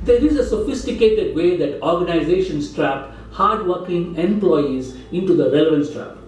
There is a sophisticated way that organizations trap hardworking employees into the relevance trap.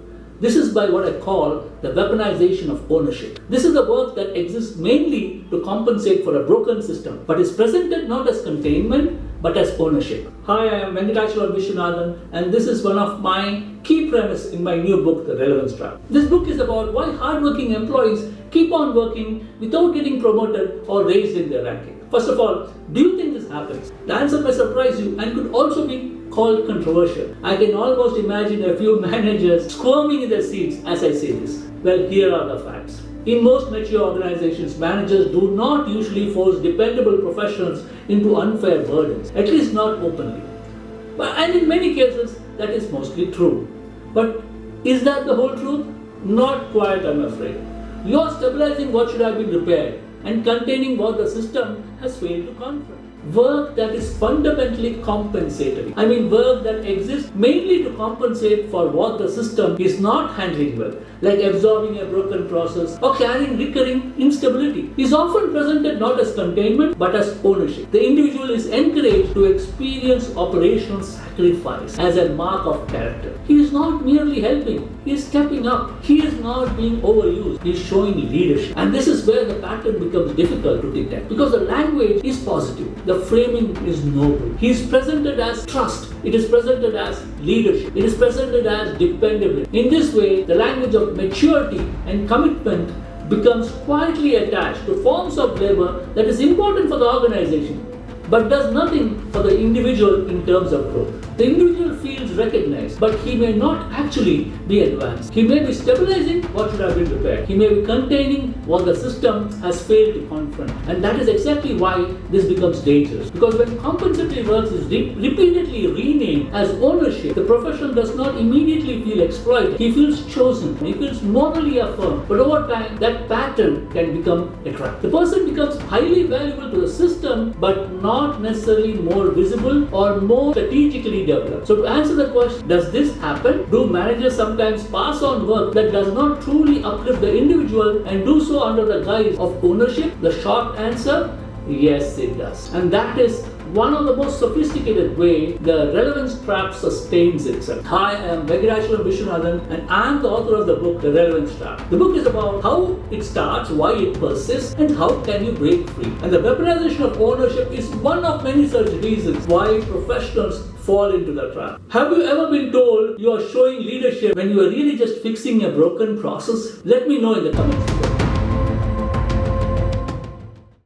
This is by what I call the weaponization of ownership. This is the work that exists mainly to compensate for a broken system, but is presented not as containment but as ownership. Hi, I am Weaponization, and this is one of my key premises in my new book, The Relevance Trap. This book is about why hardworking employees keep on working without getting promoted or raised in their ranking. First of all, do you think this happens? The answer may surprise you and could also be called controversial. I can almost imagine a few managers squirming in their seats as I say this. Well, here are the facts. In most mature organizations, managers do not usually force dependable professionals into unfair burdens, at least not openly. And in many cases, that is mostly true. But is that the whole truth? Not quite, I'm afraid. You are stabilizing what should have been repaired and containing what the system has failed to confront. Work that is fundamentally compensatory. I mean work that exists mainly to compensate for what the system is not handling well, like absorbing a broken process or carrying recurring instability, is often presented not as containment but as ownership. The individual is encouraged to experience operational sacrifice as a mark of character. He is not merely helping, he is stepping up. He is not being overused, he is showing leadership. And this is where the pattern becomes difficult to detect because the language is positive. The framing is noble. He is presented as trust. It is presented as leadership. It is presented as dependability. In this way, the language of maturity and commitment becomes quietly attached to forms of labor that is important for the organization but does nothing for the individual in terms of growth. The individual feels recognized, but he may not actually be advanced. He may be stabilizing what should have been repaired. He may be containing what the system has failed to confront. And that is exactly why this becomes dangerous. Because when compensatory work is repeatedly renamed as ownership, the professional does not immediately feel exploited. He feels chosen. He feels morally affirmed. But over time, that pattern can become a trap. The person becomes highly valuable to the system, but not necessarily more visible or more strategically developed. So to answer the question, does this happen? Do managers sometimes pass on work that does not truly uplift the individual and do so under the guise of ownership? The short answer, yes it does. And that is one of the most sophisticated way the relevance trap sustains itself. Hi, I am Weaponization and I am the author of the book The Relevance Trap. The book is about how it starts, why it persists, and how can you break free. And the weaponization of ownership is one of many such reasons why professionals fall into the trap. Have you ever been told you are showing leadership when you are really just fixing a broken process? Let me know in the comments below.